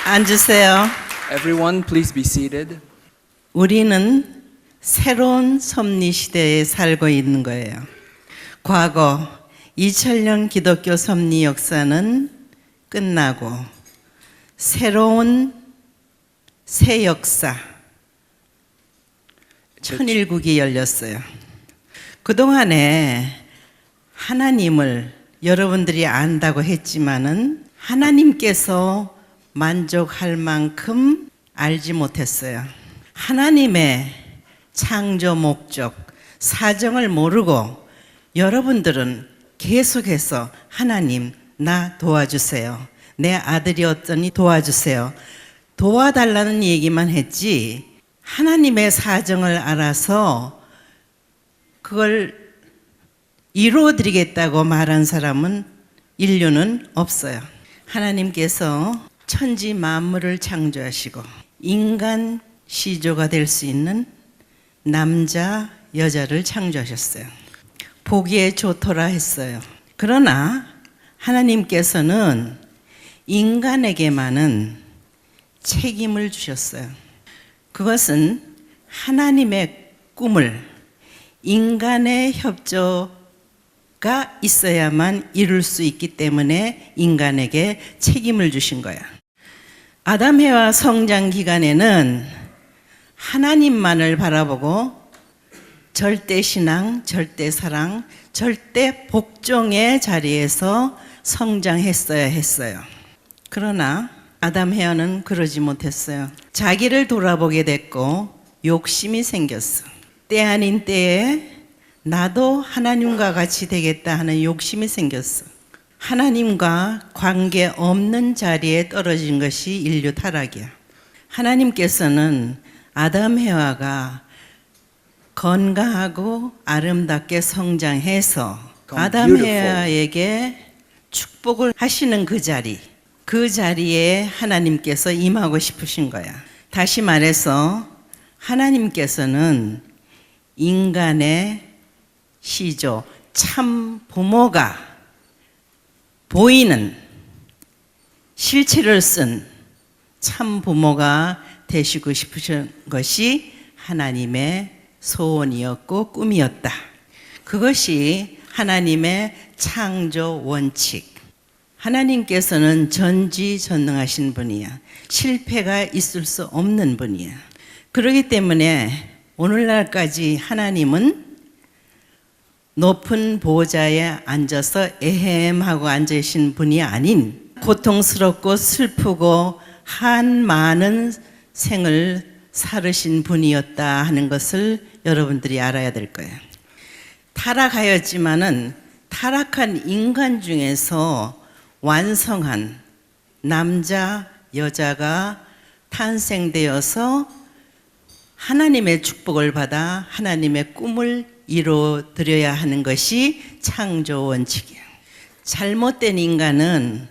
앉으세요. Everyone, please be seated. 우리는 새로운 섭리 시대에 살고 있는 거예요. 과거 2000년 기독교 섭리 역사는 끝나고 새로운 새 역사, 천일국이 열렸어요. 그동안에 하나님을 여러분들이 안다고 했지만은 하나님께서 만족할 만큼 알지 못했어요. 하나님의 창조 목적, 사정을 모르고 여러분들은 계속해서 하나님 나 도와주세요. 내 아들이 어떠니 도와주세요. 도와달라는 얘기만 했지 하나님의 사정을 알아서 그걸 이루어드리겠다고 말한 사람은 인류는 없어요. 하나님께서 천지 만물을 창조하시고 인간 시조가 될 수 있는 남자, 여자를 창조하셨어요. 보기에 좋더라 했어요. 그러나 하나님께서는 인간에게만은 책임을 주셨어요. 그것은 하나님의 꿈을 인간의 협조가 있어야만 이룰 수 있기 때문에 인간에게 책임을 주신 거야. 아담 해와 성장 기간에는 하나님만을 바라보고 절대 신앙, 절대 사랑, 절대 복종의 자리에서 성장했어야 했어요. 그러나 아담 해와는 그러지 못했어요. 자기를 돌아보게 됐고 욕심이 생겼어. 때 아닌 때에 나도 하나님과 같이 되겠다 하는 욕심이 생겼어. 하나님과 관계 없는 자리에 떨어진 것이 인류 타락이야. 하나님께서는 아담 해와가 건강하고 아름답게 성장해서 아담 해와에게 축복을 하시는 그 자리에 하나님께서 임하고 싶으신 거야. 다시 말해서 하나님께서는 인간의 시조, 참 부모가 보이는 실체를 쓴 참 부모가 되시고 싶으신 것이 하나님의 소원이었고 꿈이었다. 그것이 하나님의 창조 원칙. 하나님께서는 전지전능하신 분이야. 실패가 있을 수 없는 분이야. 그렇기 때문에 오늘날까지 하나님은 높은 보좌에 앉아서 에헴하고 앉으신 분이 아닌 고통스럽고 슬프고 한 많은 생을 살으신 분이었다 하는 것을 여러분들이 알아야 될 거예요. 타락하였지만은 타락한 인간 중에서 완성한 남자, 여자가 탄생되어서 하나님의 축복을 받아 하나님의 꿈을 이루어드려야 하는 것이 창조 원칙이에요. 잘못된 인간은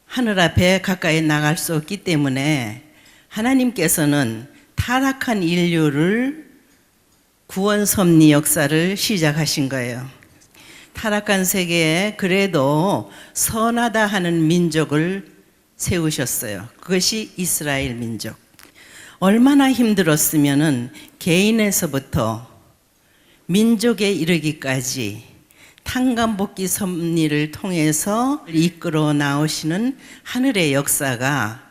하늘 앞에 가까이 나갈 수 없기 때문에 하나님께서는 타락한 인류를 구원 섭리 역사를 시작하신 거예요. 타락한 세계에 그래도 선하다 하는 민족을 세우셨어요. 그것이 이스라엘 민족. 얼마나 힘들었으면은 개인에서부터 민족에 이르기까지 탕감복귀 섭리를 통해서 이끌어 나오시는 하늘의 역사가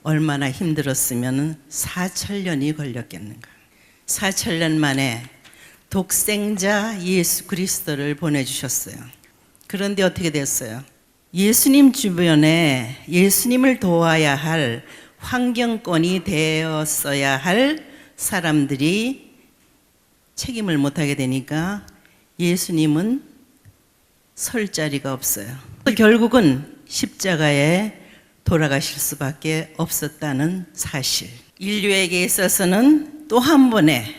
얼마나 힘들었으면 4,000년이 걸렸겠는가. 4,000년 만에 독생자 예수 그리스도를 보내주셨어요. 그런데 어떻게 됐어요? 예수님 주변에 예수님을 도와야 할 환경권이 되었어야 할 사람들이 책임을 못하게 되니까 예수님은 설 자리가 없어요. 결국은 십자가에 돌아가실 수밖에 없었다는 사실. 인류에게 있어서는 또 한 번의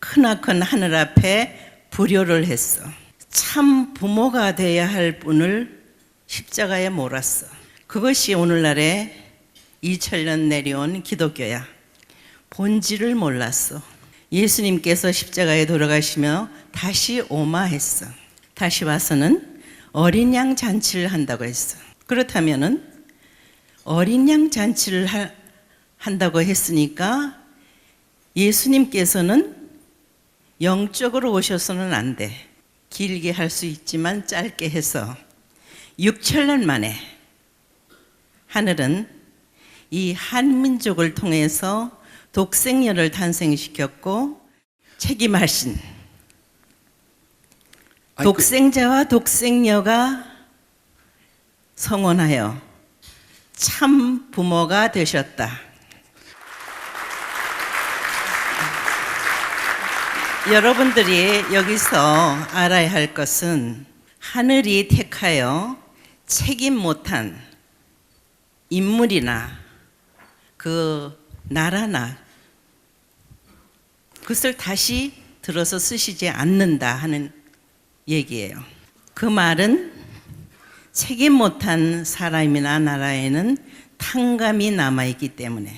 크나큰 하늘 앞에 불효를 했어. 참 부모가 되어야 할 분을 십자가에 몰았어. 그것이 오늘날의 2000년 내려온 기독교야. 본질을 몰랐어. 예수님께서 십자가에 돌아가시며 다시 오마 했어. 다시 와서는 어린 양 잔치를 한다고 했어. 그렇다면은 어린 양 잔치를 한다고 했으니까 예수님께서는 영적으로 오셔서는 안 돼. 길게 할 수 있지만 짧게 해서 6천년 만에 하늘은 이 한민족을 통해서 독생녀를 탄생시켰고 책임하신 독생자와 독생녀가 성원하여 참 부모가 되셨다. 여러분들이 여기서 알아야 할 것은 하늘이 택하여 책임 못한 인물이나 그 나라나 그것을 다시 들어서 쓰시지 않는다 하는 얘기예요. 그 말은 책임 못한 사람이나 나라에는 탕감이 남아있기 때문에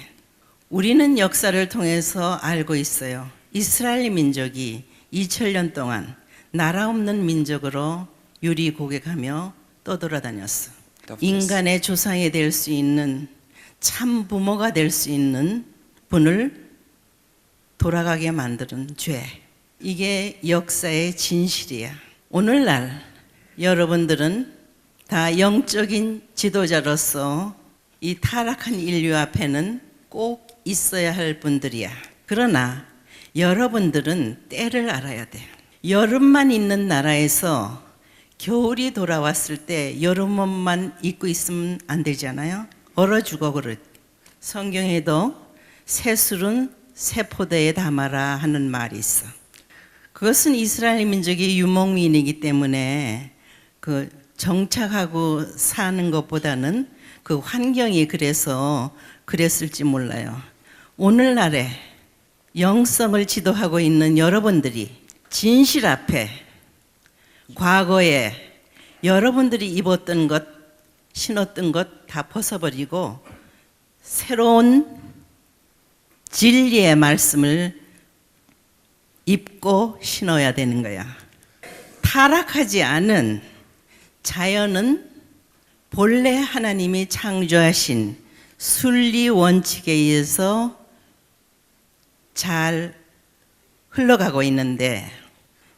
우리는 역사를 통해서 알고 있어요. 이스라엘 민족이 2000년 동안 나라 없는 민족으로 유리고개가며 떠돌아다녔어. 인간의 조상이 될 수 있는 참 부모가 될 수 있는 분을 돌아가게 만드는 죄. 이게 역사의 진실이야. 오늘날 여러분들은 다 영적인 지도자로서 이 타락한 인류 앞에는 꼭 있어야 할 분들이야. 그러나 여러분들은 때를 알아야 돼. 여름만 있는 나라에서 겨울이 돌아왔을 때 여름옷만 입고 있으면 안 되잖아요. 얼어 죽어 그릇. 성경에도 새술은 새포대에 담아라 하는 말이 있어. 그것은 이스라엘 민족의 유목민이기 때문에 그 정착하고 사는 것보다는 그 환경이 그래서 그랬을지 몰라요. 오늘날에 영성을 지도하고 있는 여러분들이 진실 앞에 과거에 여러분들이 입었던 것, 신었던 것 다 벗어버리고 새로운 진리의 말씀을 입고 신어야 되는 거야. 타락하지 않은 자연은 본래 하나님이 창조하신 순리 원칙에 의해서 잘 흘러가고 있는데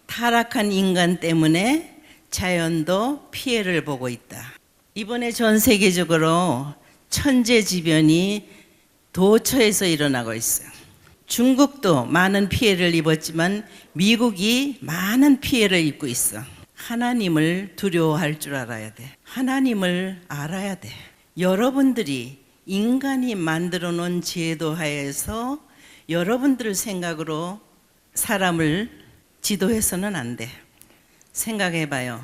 타락한 인간 때문에 자연도 피해를 보고 있다. 이번에 전 세계적으로 천재지변이 도처에서 일어나고 있어요. 중국도 많은 피해를 입었지만 미국이 많은 피해를 입고 있어. 하나님을 두려워할 줄 알아야 돼. 하나님을 알아야 돼. 여러분들이 인간이 만들어 놓은 제도 하에서 여러분들 생각으로 사람을 지도해서는 안 돼. 생각해 봐요.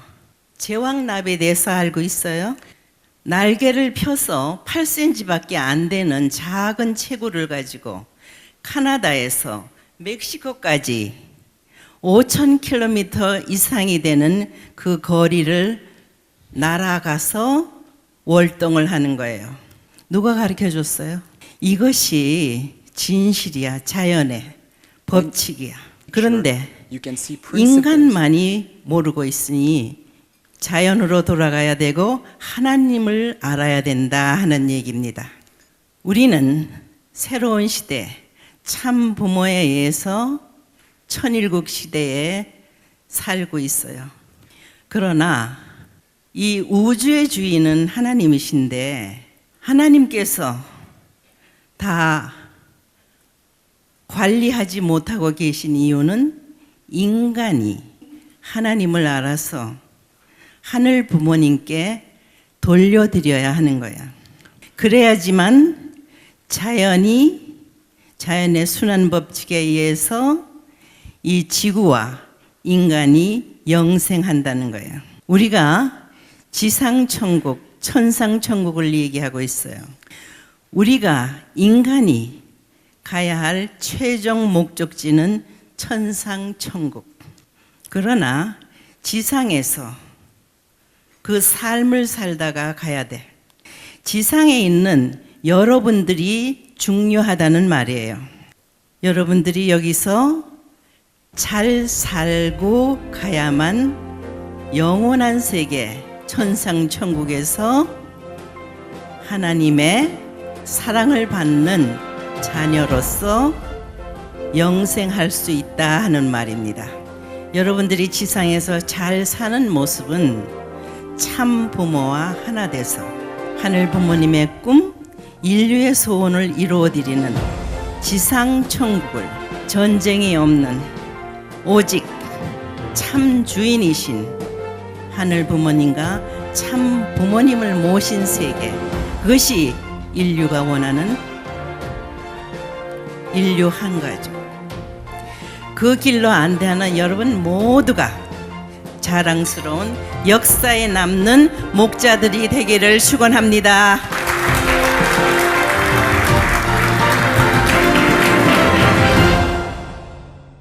제왕나비에 대해서 알고 있어요? 날개를 펴서 8cm밖에 안 되는 작은 체구를 가지고 카나다에서 멕시코까지 5,000km 이상이 되는 그 거리를 날아가서 월동을 하는 거예요. 누가 가르쳐 줬어요? 이것이 진실이야. 자연의 법칙이야. 그런데 You can see principles. 인간만이 모르고 있으니 자연으로 돌아가야 되고 하나님을 알아야 된다 하는 얘기입니다. 우리는 새로운 시대, 참 부모에 의해서 천일국 시대에 살고 있어요. 그러나 이 우주의 주인은 하나님이신데 하나님께서 다 관리하지 못하고 계신 이유는 인간이 하나님을 알아서 하늘 부모님께 돌려드려야 하는 거야. 그래야지만 자연의 순환 법칙에 의해서 이 지구와 인간이 영생한다는 거예요. 우리가 지상천국, 천상천국을 얘기하고 있어요. 우리가 인간이 가야 할 최종 목적지는 천상천국. 그러나 지상에서 그 삶을 살다가 가야 돼. 지상에 있는 여러분들이 중요하다는 말이에요. 여러분들이 여기서 잘 살고 가야만 영원한 세계 천상천국에서 하나님의 사랑을 받는 자녀로서 영생할 수 있다 하는 말입니다. 여러분들이 지상에서 잘 사는 모습은 참 부모와 하나 돼서 하늘 부모님의 꿈, 인류의 소원을 이루어드리는 지상 천국을 전쟁이 없는 오직 참 주인이신 하늘 부모님과 참 부모님을 모신 세계, 그것이 인류가 원하는 인류 한 가족. 그 길로 안대하는 여러분 모두가 자랑스러운 역사에 남는 목자들이 되기를 축원합니다.